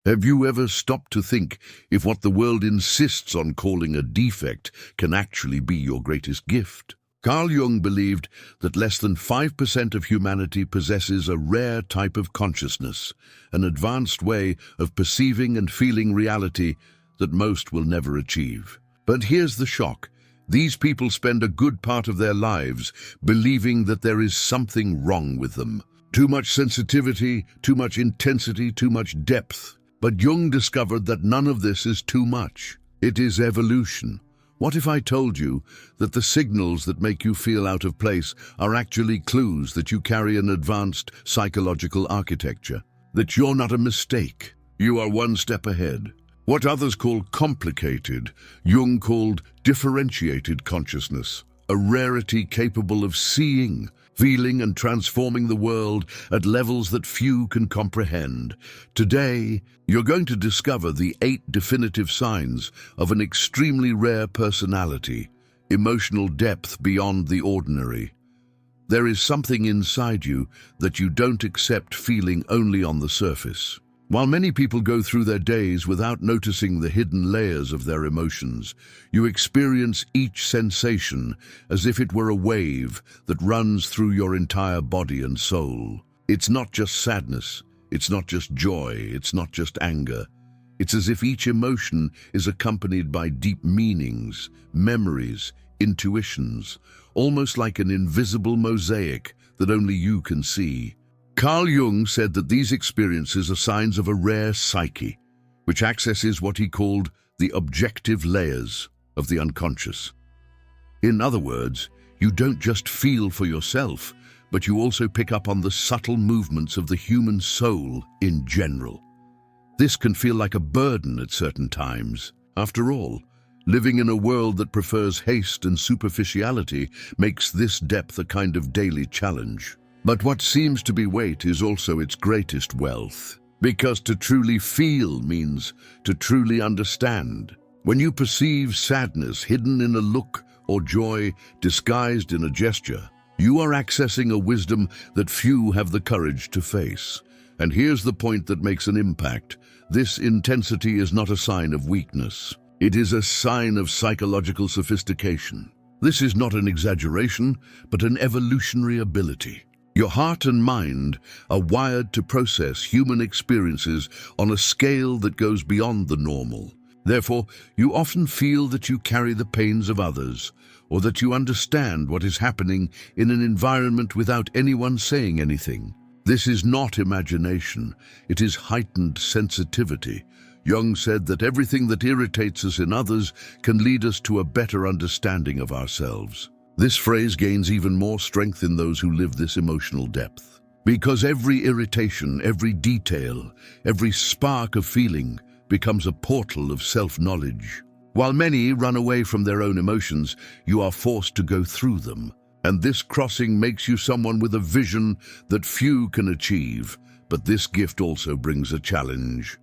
Have you ever stopped to think if what the world insists on calling a defect can actually be your greatest gift? Carl Jung believed that less than 5% of humanity possesses a rare type of consciousness, an advanced way of perceiving and feeling reality that most will never achieve. But here's the shock. These people spend a good part of their lives believing that there is something wrong with them. Too much sensitivity, too much intensity, too much depth. But Jung discovered that none of this is too much. It is evolution. What if I told you that the signals that make you feel out of place are actually clues that you carry an advanced psychological architecture? That you're not a mistake. You are one step ahead. What others call complicated, Jung called differentiated consciousness, a rarity capable of seeing, feeling and transforming the world at levels that few can comprehend. Today, you're going to discover the 8 definitive signs of an extremely rare personality, emotional depth beyond the ordinary. There is something inside you that you don't accept feeling only on the surface. While many people go through their days without noticing the hidden layers of their emotions, you experience each sensation as if it were a wave that runs through your entire body and soul. It's not just sadness, it's not just joy, it's not just anger. It's as if each emotion is accompanied by deep meanings, memories, intuitions, almost like an invisible mosaic that only you can see. Carl Jung said that these experiences are signs of a rare psyche, which accesses what he called the objective layers of the unconscious. In other words, you don't just feel for yourself, but you also pick up on the subtle movements of the human soul in general. This can feel like a burden at certain times. After all, living in a world that prefers haste and superficiality makes this depth a kind of daily challenge. But what seems to be weight is also its greatest wealth, because to truly feel means to truly understand. When you perceive sadness hidden in a look or joy disguised in a gesture, you are accessing a wisdom that few have the courage to face. And here's the point that makes an impact. This intensity is not a sign of weakness. It is a sign of psychological sophistication. This is not an exaggeration, but an evolutionary ability. Your heart and mind are wired to process human experiences on a scale that goes beyond the normal. Therefore, you often feel that you carry the pains of others, or that you understand what is happening in an environment without anyone saying anything. This is not imagination, it is heightened sensitivity. Jung said that everything that irritates us in others can lead us to a better understanding of ourselves. This phrase gains even more strength in those who live this emotional depth. Because every irritation, every detail, every spark of feeling becomes a portal of self-knowledge. While many run away from their own emotions, you are forced to go through them. And this crossing makes you someone with a vision that few can achieve. But this gift also brings a challenge.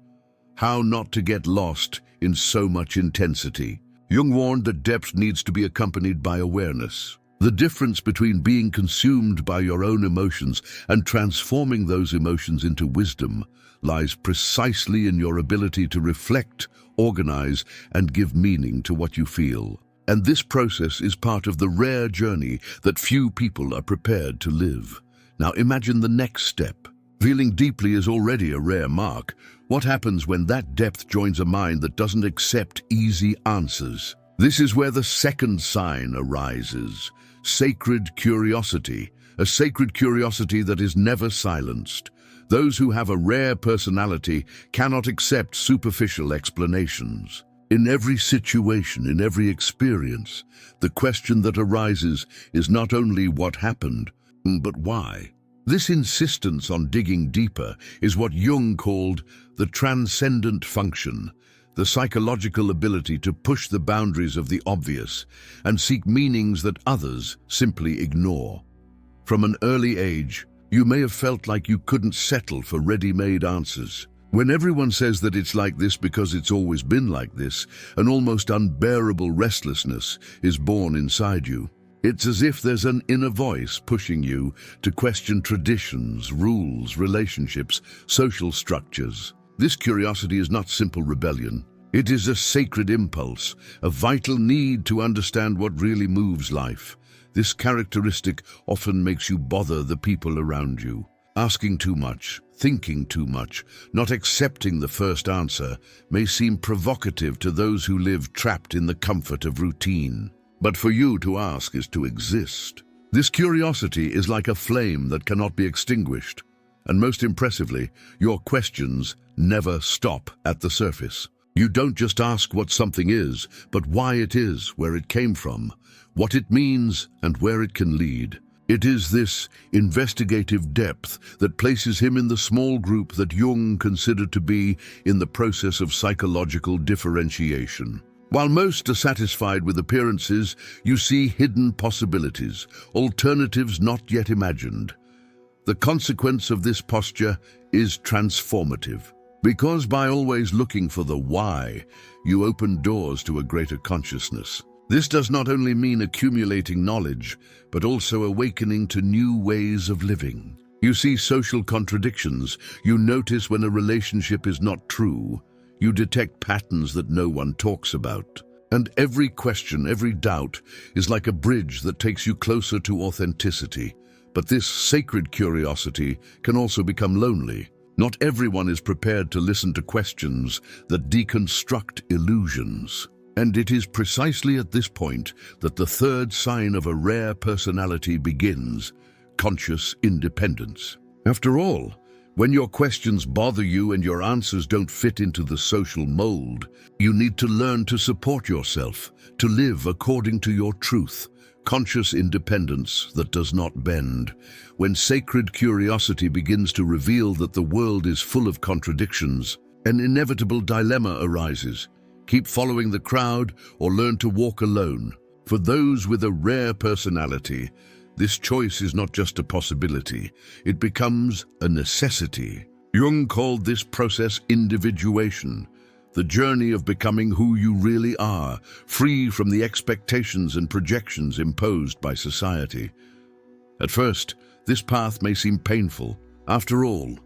How not to get lost in so much intensity. Jung warned that depth needs to be accompanied by awareness. The difference between being consumed by your own emotions and transforming those emotions into wisdom lies precisely in your ability to reflect, organize, and give meaning to what you feel. And this process is part of the rare journey that few people are prepared to live. Now imagine the next step. Feeling deeply is already a rare mark. What happens when that depth joins a mind that doesn't accept easy answers? This is where the second sign arises. Sacred curiosity. A sacred curiosity that is never silenced. Those who have a rare personality cannot accept superficial explanations. In every situation, in every experience, the question that arises is not only what happened, but why. This insistence on digging deeper is what Jung called the transcendent function, the psychological ability to push the boundaries of the obvious and seek meanings that others simply ignore. From an early age, you may have felt like you couldn't settle for ready-made answers. When everyone says that it's like this because it's always been like this, an almost unbearable restlessness is born inside you. It's as if there's an inner voice pushing you to question traditions, rules, relationships, social structures. This curiosity is not simple rebellion. It is a sacred impulse, a vital need to understand what really moves life. This characteristic often makes you bother the people around you. Asking too much, thinking too much, not accepting the first answer may seem provocative to those who live trapped in the comfort of routine. But for you to ask is to exist. This curiosity is like a flame that cannot be extinguished. And most impressively, your questions never stop at the surface. You don't just ask what something is, but why it is, where it came from, what it means, and where it can lead. It is this investigative depth that places him in the small group that Jung considered to be in the process of psychological differentiation. While most are satisfied with appearances, you see hidden possibilities, alternatives not yet imagined. The consequence of this posture is transformative, because by always looking for the why, you open doors to a greater consciousness. This does not only mean accumulating knowledge, but also awakening to new ways of living. You see social contradictions, you notice when a relationship is not true, you detect patterns that no one talks about. And every question, every doubt, is like a bridge that takes you closer to authenticity. But this sacred curiosity can also become lonely. Not everyone is prepared to listen to questions that deconstruct illusions. And it is precisely at this point that the third sign of a rare personality begins: conscious independence. After all, when your questions bother you and your answers don't fit into the social mold, you need to learn to support yourself, to live according to your truth. Conscious independence that does not bend. When sacred curiosity begins to reveal that the world is full of contradictions, an inevitable dilemma arises. Keep following the crowd or learn to walk alone. For those with a rare personality, this choice is not just a possibility, it becomes a necessity. Jung called this process individuation, the journey of becoming who you really are, free from the expectations and projections imposed by society. At first, this path may seem painful. After all,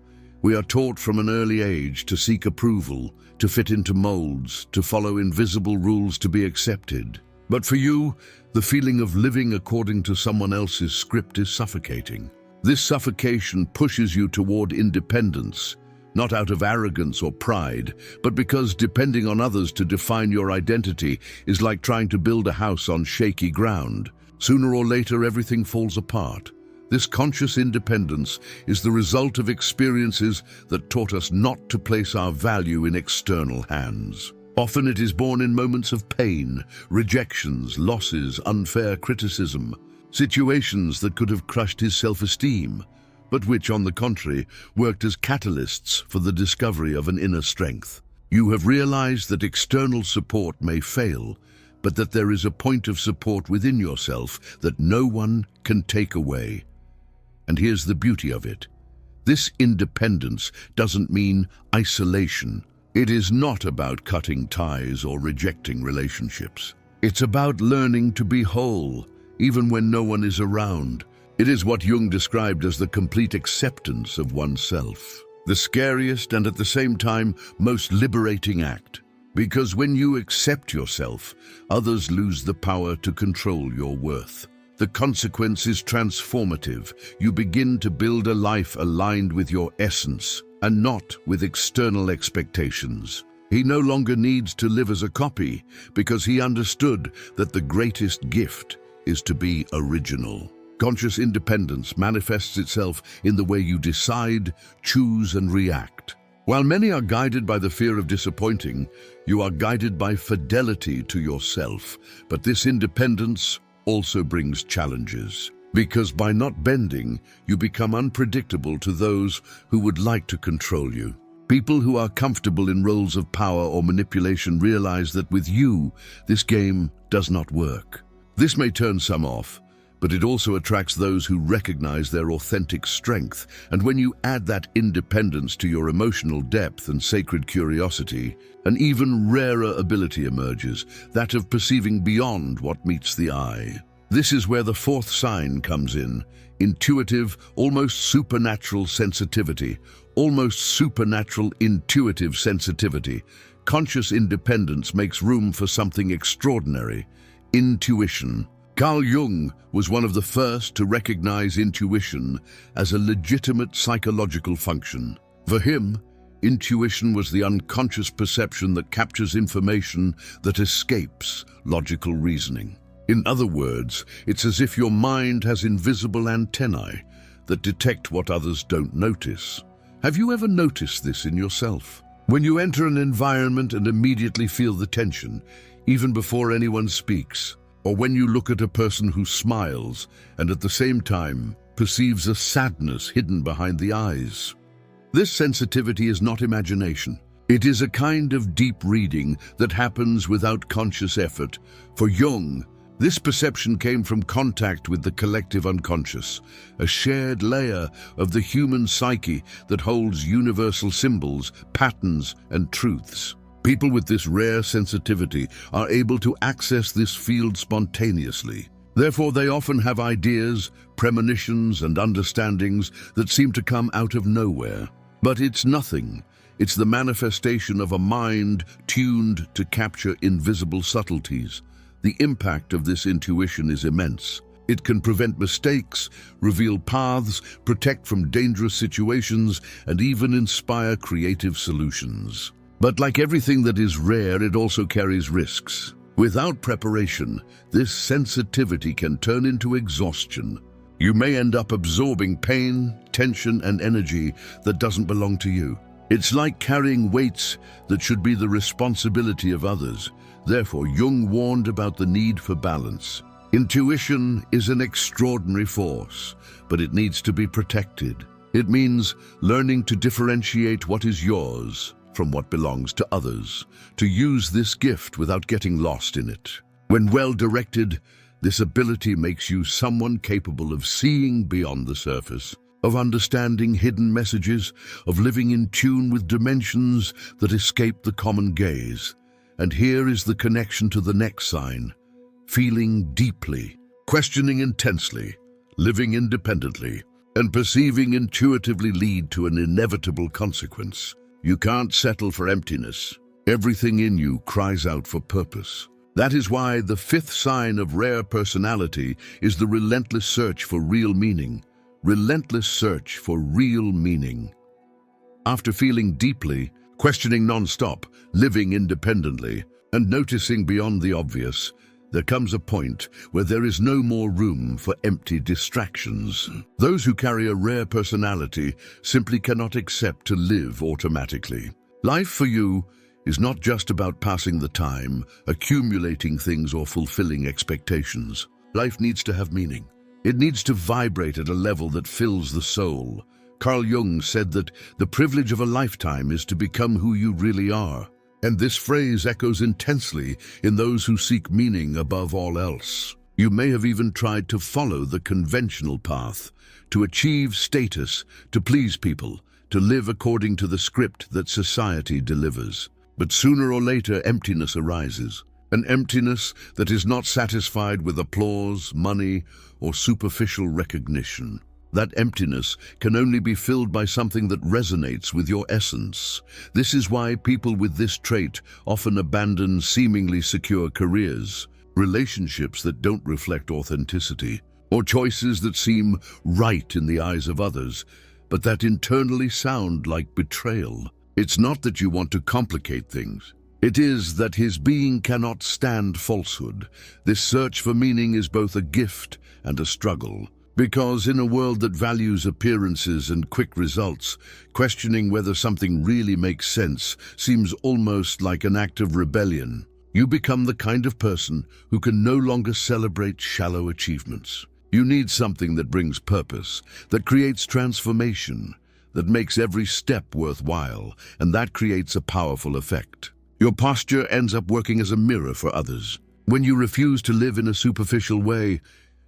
we are taught from an early age to seek approval, to fit into molds, to follow invisible rules to be accepted. But for you, the feeling of living according to someone else's script is suffocating. This suffocation pushes you toward independence, not out of arrogance or pride, but because depending on others to define your identity is like trying to build a house on shaky ground. Sooner or later, everything falls apart. This conscious independence is the result of experiences that taught us not to place our value in external hands. Often it is born in moments of pain, rejections, losses, unfair criticism, situations that could have crushed his self-esteem, but which, on the contrary, worked as catalysts for the discovery of an inner strength. You have realized that external support may fail, but that there is a point of support within yourself that no one can take away. And here's the beauty of it. This independence doesn't mean isolation. It is not about cutting ties or rejecting relationships. It's about learning to be whole, even when no one is around. It is what Jung described as the complete acceptance of oneself. The scariest and at the same time most liberating act. Because when you accept yourself, others lose the power to control your worth. The consequence is transformative. You begin to build a life aligned with your essence and not with external expectations. He no longer needs to live as a copy because he understood that the greatest gift is to be original. Conscious independence manifests itself in the way you decide, choose, and react. While many are guided by the fear of disappointing, you are guided by fidelity to yourself. But this independence also brings challenges. Because by not bending, you become unpredictable to those who would like to control you. People who are comfortable in roles of power or manipulation realize that with you, this game does not work. This may turn some off, but it also attracts those who recognize their authentic strength. And when you add that independence to your emotional depth and sacred curiosity, an even rarer ability emerges, that of perceiving beyond what meets the eye. This is where the fourth sign comes in: intuitive, almost supernatural sensitivity. Almost supernatural intuitive sensitivity. Conscious independence makes room for something extraordinary: intuition. Carl Jung was one of the first to recognize intuition as a legitimate psychological function. For him, intuition was the unconscious perception that captures information that escapes logical reasoning. In other words, it's as if your mind has invisible antennae that detect what others don't notice. Have you ever noticed this in yourself? When you enter an environment and immediately feel the tension, even before anyone speaks, or when you look at a person who smiles and at the same time perceives a sadness hidden behind the eyes. This sensitivity is not imagination. It is a kind of deep reading that happens without conscious effort. For Jung, this perception came from contact with the collective unconscious, a shared layer of the human psyche that holds universal symbols, patterns, and truths. People with this rare sensitivity are able to access this field spontaneously. Therefore, they often have ideas, premonitions, and understandings that seem to come out of nowhere. But it's nothing. It's the manifestation of a mind tuned to capture invisible subtleties. The impact of this intuition is immense. It can prevent mistakes, reveal paths, protect from dangerous situations, and even inspire creative solutions. But like everything that is rare, it also carries risks. Without preparation, this sensitivity can turn into exhaustion. You may end up absorbing pain, tension, and energy that doesn't belong to you. It's like carrying weights that should be the responsibility of others. Therefore, Jung warned about the need for balance. Intuition is an extraordinary force, but it needs to be protected. It means learning to differentiate what is yours from what belongs to others, to use this gift without getting lost in it. When well directed, this ability makes you someone capable of seeing beyond the surface, of understanding hidden messages, of living in tune with dimensions that escape the common gaze. And here is the connection to the next sign: feeling deeply, questioning intensely, living independently, and perceiving intuitively lead to an inevitable consequence. You can't settle for emptiness. Everything in you cries out for purpose. That is why the fifth sign of rare personality is the relentless search for real meaning. Relentless search for real meaning. After feeling deeply, questioning non-stop, living independently, and noticing beyond the obvious, there comes a point where there is no more room for empty distractions. Those who carry a rare personality simply cannot accept to live automatically. Life for you is not just about passing the time, accumulating things, or fulfilling expectations. Life needs to have meaning. It needs to vibrate at a level that fills the soul. Carl Jung said that the privilege of a lifetime is to become who you really are. And this phrase echoes intensely in those who seek meaning above all else. You may have even tried to follow the conventional path, to achieve status, to please people, to live according to the script that society delivers. But sooner or later, emptiness arises. An emptiness that is not satisfied with applause, money, or superficial recognition. That emptiness can only be filled by something that resonates with your essence. This is why people with this trait often abandon seemingly secure careers, relationships that don't reflect authenticity, or choices that seem right in the eyes of others, but that internally sound like betrayal. It's not that you want to complicate things. It is that his being cannot stand falsehood. This search for meaning is both a gift and a struggle. Because in a world that values appearances and quick results, questioning whether something really makes sense seems almost like an act of rebellion. You become the kind of person who can no longer celebrate shallow achievements. You need something that brings purpose, that creates transformation, that makes every step worthwhile, and that creates a powerful effect. Your posture ends up working as a mirror for others. When you refuse to live in a superficial way,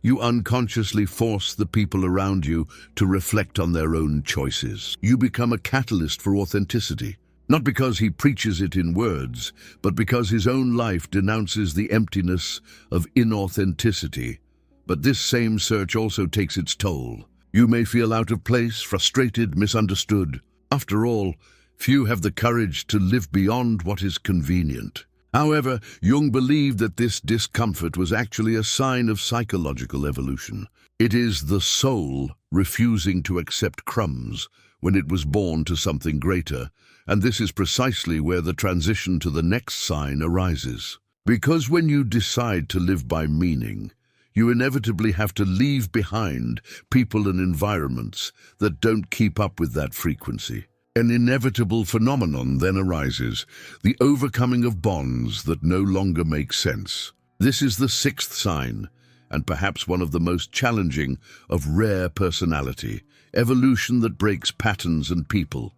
you unconsciously force the people around you to reflect on their own choices. You become a catalyst for authenticity, not because he preaches it in words, but because his own life denounces the emptiness of inauthenticity. But this same search also takes its toll. You may feel out of place, frustrated, misunderstood. After all, few have the courage to live beyond what is convenient. However, Jung believed that this discomfort was actually a sign of psychological evolution. It is the soul refusing to accept crumbs when it was born to something greater, and this is precisely where the transition to the next sign arises. Because when you decide to live by meaning, you inevitably have to leave behind people and environments that don't keep up with that frequency. An inevitable phenomenon then arises, the overcoming of bonds that no longer make sense. This is the sixth sign, and perhaps one of the most challenging, of rare personality, evolution that breaks patterns and people.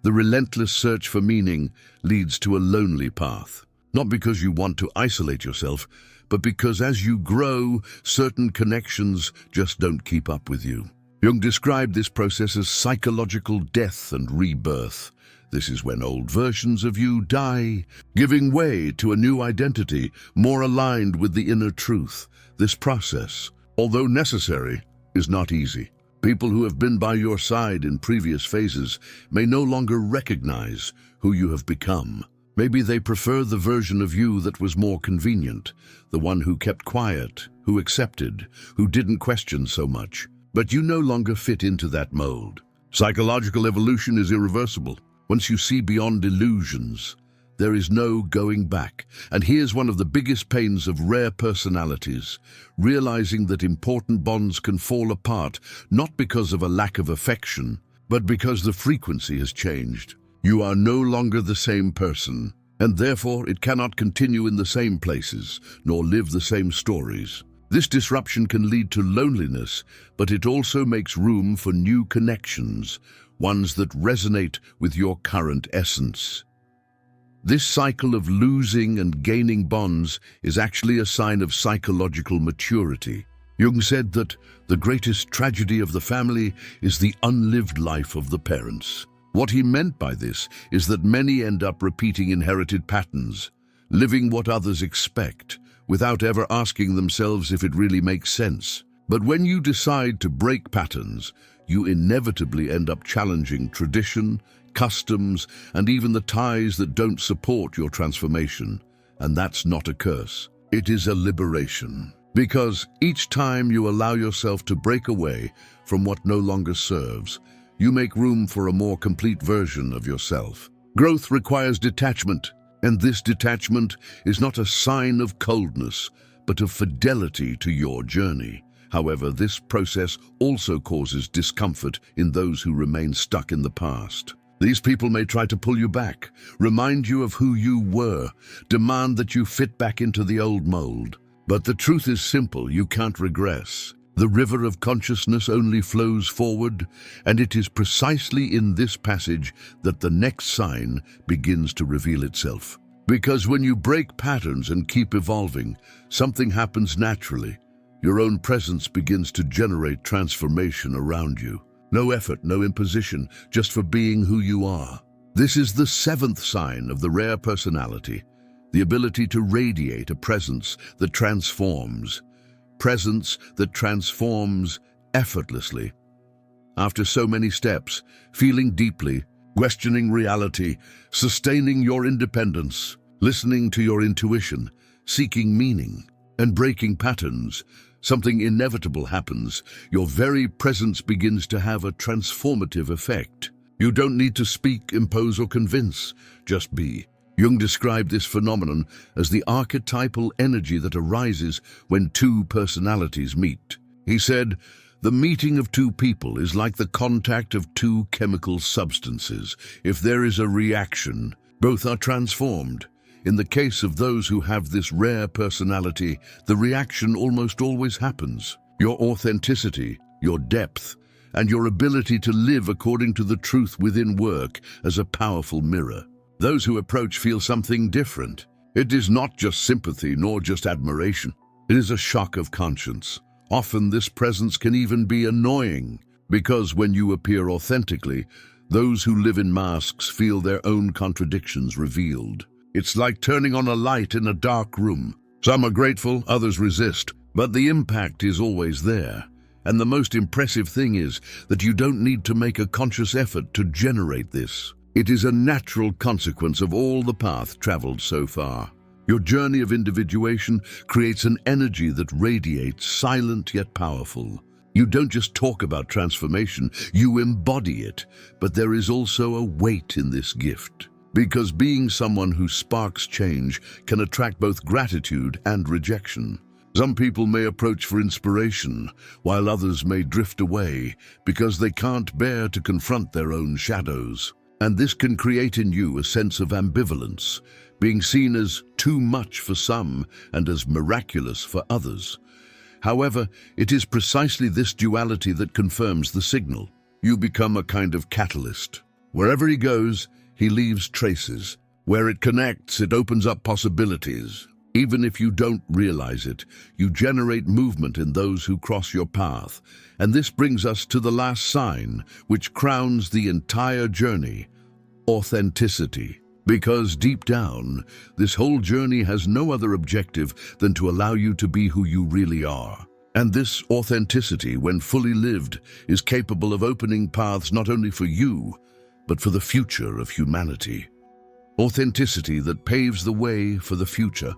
The relentless search for meaning leads to a lonely path, not because you want to isolate yourself, but because as you grow, certain connections just don't keep up with you. Jung described this process as psychological death and rebirth. This is when old versions of you die, giving way to a new identity, more aligned with the inner truth. This process, although necessary, is not easy. People who have been by your side in previous phases may no longer recognize who you have become. Maybe they prefer the version of you that was more convenient, the one who kept quiet, who accepted, who didn't question so much. But you no longer fit into that mold. Psychological evolution is irreversible. Once you see beyond illusions, there is no going back. And here's one of the biggest pains of rare personalities, realizing that important bonds can fall apart, not because of a lack of affection, but because the frequency has changed. You are no longer the same person, and therefore it cannot continue in the same places, nor live the same stories. This disruption can lead to loneliness, but it also makes room for new connections, ones that resonate with your current essence. This cycle of losing and gaining bonds is actually a sign of psychological maturity. Jung said that the greatest tragedy of the family is the unlived life of the parents. What he meant by this is that many end up repeating inherited patterns, living what others expect, without ever asking themselves if it really makes sense. But when you decide to break patterns, you inevitably end up challenging tradition, customs, and even the ties that don't support your transformation. And that's not a curse. It is a liberation. Because each time you allow yourself to break away from what no longer serves, you make room for a more complete version of yourself. Growth requires detachment, and this detachment is not a sign of coldness, but of fidelity to your journey. However, this process also causes discomfort in those who remain stuck in the past. These people may try to pull you back, remind you of who you were, demand that you fit back into the old mold. But the truth is simple, you can't regress. The river of consciousness only flows forward, and it is precisely in this passage that the next sign begins to reveal itself. Because when you break patterns and keep evolving, something happens naturally. Your own presence begins to generate transformation around you. No effort, no imposition, just for being who you are. This is the seventh sign of the rare personality, the ability to radiate a presence that transforms. Presence that transforms effortlessly. After so many steps, feeling deeply, questioning reality, sustaining your independence, listening to your intuition, seeking meaning, and breaking patterns, something inevitable happens. Your very presence begins to have a transformative effect. You don't need to speak, impose, or convince, just be. Jung described this phenomenon as the archetypal energy that arises when two personalities meet. He said, "The meeting of two people is like the contact of two chemical substances. If there is a reaction, both are transformed. In the case of those who have this rare personality, the reaction almost always happens. Your authenticity, your depth, and your ability to live according to the truth within work as a powerful mirror. Those who approach feel something different. It is not just sympathy nor just admiration. It is a shock of conscience. Often this presence can even be annoying, because when you appear authentically, those who live in masks feel their own contradictions revealed. It's like turning on a light in a dark room. Some are grateful, others resist. But the impact is always there. And the most impressive thing is that you don't need to make a conscious effort to generate this. It is a natural consequence of all the path traveled so far. Your journey of individuation creates an energy that radiates, silent yet powerful. You don't just talk about transformation, you embody it. But there is also a weight in this gift. Because being someone who sparks change can attract both gratitude and rejection. Some people may approach for inspiration, while others may drift away because they can't bear to confront their own shadows. And this can create in you a sense of ambivalence, being seen as too much for some and as miraculous for others. However, it is precisely this duality that confirms the signal. You become a kind of catalyst. Wherever he goes, he leaves traces. Where it connects, it opens up possibilities. Even if you don't realize it, you generate movement in those who cross your path. And this brings us to the last sign, which crowns the entire journey: authenticity. Because deep down, this whole journey has no other objective than to allow you to be who you really are. And this authenticity, when fully lived, is capable of opening paths not only for you, but for the future of humanity. Authenticity that paves the way for the future.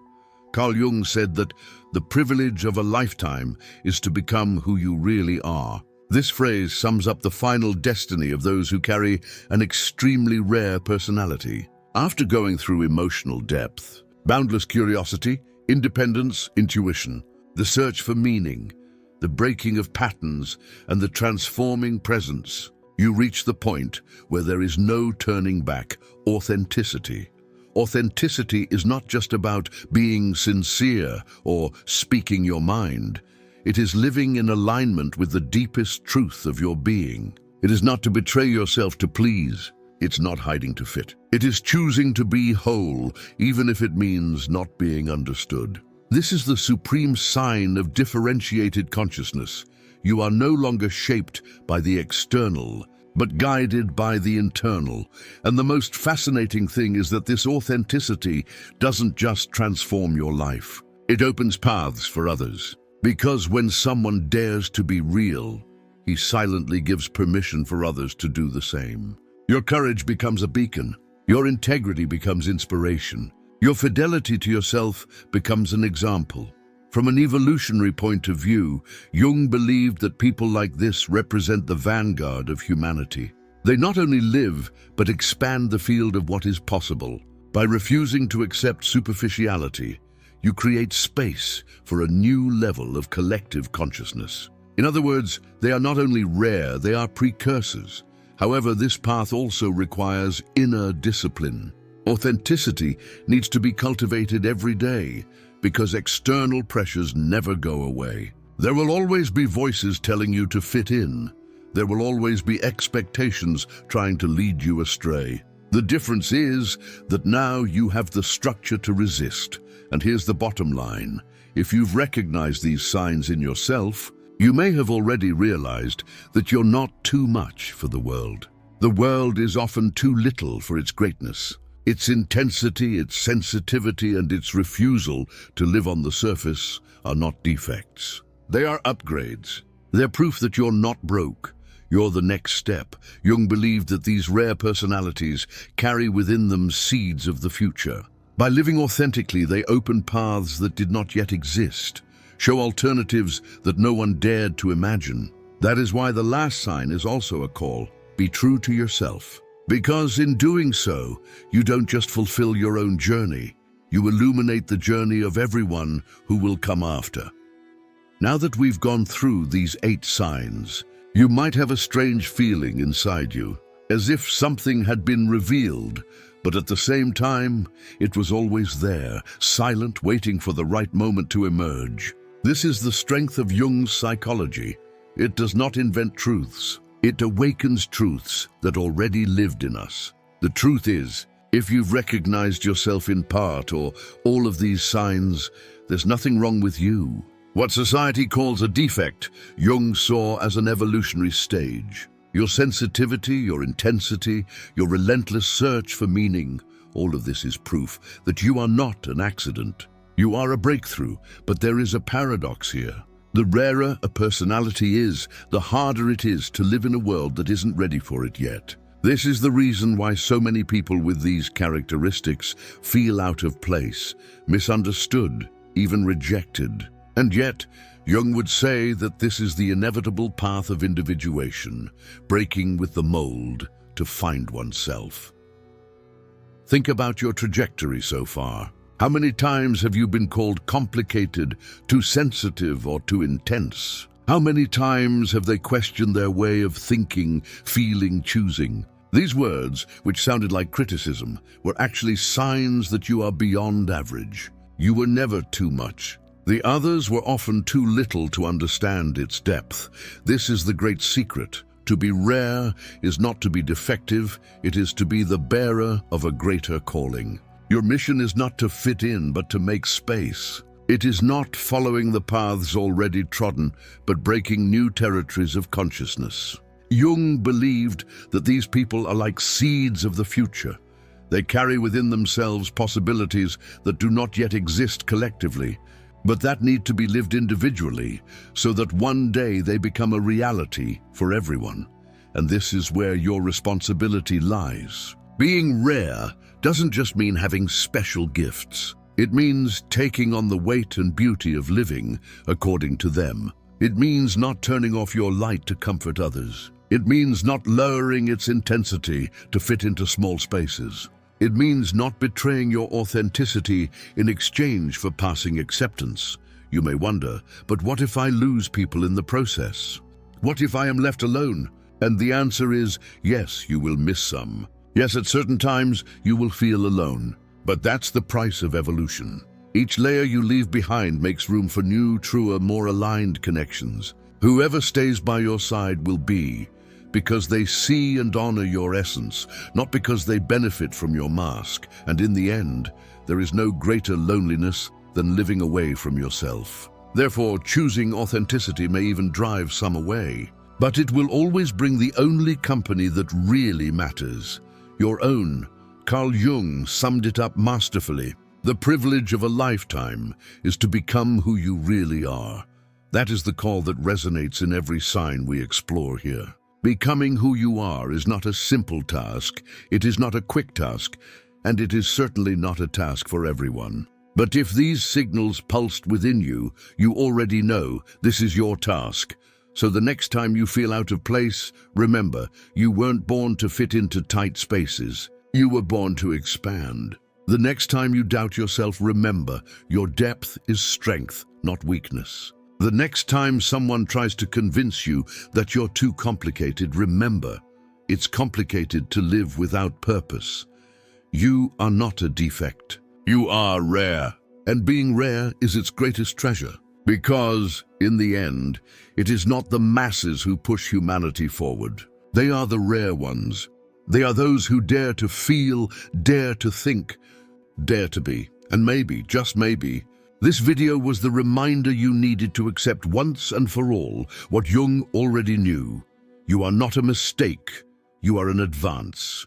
Carl Jung said that the privilege of a lifetime is to become who you really are. This phrase sums up the final destiny of those who carry an extremely rare personality. After going through emotional depth, boundless curiosity, independence, intuition, the search for meaning, the breaking of patterns, and the transforming presence, you reach the point where there is no turning back: authenticity. Authenticity is not just about being sincere or speaking your mind. It is living in alignment with the deepest truth of your being. It is not to betray yourself to please. It's not hiding to fit. It is choosing to be whole, even if it means not being understood. This is the supreme sign of differentiated consciousness. You are no longer shaped by the external, but guided by the internal. And the most fascinating thing is that this authenticity doesn't just transform your life. It opens paths for others. Because when someone dares to be real, he silently gives permission for others to do the same. Your courage becomes a beacon. Your integrity becomes inspiration. Your fidelity to yourself becomes an example. From an evolutionary point of view, Jung believed that people like this represent the vanguard of humanity. They not only live, but expand the field of what is possible. By refusing to accept superficiality, you create space for a new level of collective consciousness. In other words, they are not only rare, they are precursors. However, this path also requires inner discipline. Authenticity needs to be cultivated every day, because external pressures never go away. There will always be voices telling you to fit in. There will always be expectations trying to lead you astray. The difference is that now you have the structure to resist. And here's the bottom line. If you've recognized these signs in yourself, you may have already realized that you're not too much for the world. The world is often too little for its greatness. Its intensity, its sensitivity, and its refusal to live on the surface are not defects. They are upgrades. They're proof that you're not broke. You're the next step. Jung believed that these rare personalities carry within them seeds of the future. By living authentically, they open paths that did not yet exist, show alternatives that no one dared to imagine. That is why the last sign is also a call: be true to yourself. Because in doing so, you don't just fulfill your own journey, you illuminate the journey of everyone who will come after. Now that we've gone through these 8 signs, you might have a strange feeling inside you, as if something had been revealed, but at the same time, it was always there, silent, waiting for the right moment to emerge. This is the strength of Jung's psychology. It does not invent truths. It awakens truths that already lived in us. The truth is, if you've recognized yourself in part or all of these signs, there's nothing wrong with you. What society calls a defect, Jung saw as an evolutionary stage. Your sensitivity, your intensity, your relentless search for meaning, all of this is proof that you are not an accident. You are a breakthrough, but there is a paradox here. The rarer a personality is, the harder it is to live in a world that isn't ready for it yet. This is the reason why so many people with these characteristics feel out of place, misunderstood, even rejected. And yet, Jung would say that this is the inevitable path of individuation, breaking with the mold to find oneself. Think about your trajectory so far. How many times have you been called complicated, too sensitive, or too intense? How many times have they questioned their way of thinking, feeling, choosing? These words, which sounded like criticism, were actually signs that you are beyond average. You were never too much. The others were often too little to understand its depth. This is the great secret. To be rare is not to be defective, it is to be the bearer of a greater calling. Your mission is not to fit in, but to make space. It is not following the paths already trodden, but breaking new territories of consciousness. Jung believed that these people are like seeds of the future. They carry within themselves possibilities that do not yet exist collectively, but that need to be lived individually, so that one day they become a reality for everyone. And this is where your responsibility lies. Being rare doesn't just mean having special gifts. It means taking on the weight and beauty of living according to them. It means not turning off your light to comfort others. It means not lowering its intensity to fit into small spaces. It means not betraying your authenticity in exchange for passing acceptance. You may wonder, but what if I lose people in the process? What if I am left alone? And the answer is, yes, you will miss some. Yes, at certain times, you will feel alone. But that's the price of evolution. Each layer you leave behind makes room for new, truer, more aligned connections. Whoever stays by your side will be, because they see and honor your essence, not because they benefit from your mask. And in the end, there is no greater loneliness than living away from yourself. Therefore, choosing authenticity may even drive some away. But it will always bring the only company that really matters. Your own. Carl Jung summed it up masterfully. The privilege of a lifetime is to become who you really are. That is the call that resonates in every sign we explore here. Becoming who you are is not a simple task, it is not a quick task, and it is certainly not a task for everyone. But if these signals pulsed within you, you already know this is your task. So the next time you feel out of place, remember, you weren't born to fit into tight spaces. You were born to expand. The next time you doubt yourself, remember, your depth is strength, not weakness. The next time someone tries to convince you that you're too complicated, remember, it's complicated to live without purpose. You are not a defect. You are rare. And being rare is its greatest treasure. Because, in the end, it is not the masses who push humanity forward. They are the rare ones. They are those who dare to feel, dare to think, dare to be. And maybe, just maybe, this video was the reminder you needed to accept once and for all what Jung already knew. You are not a mistake. You are an advance.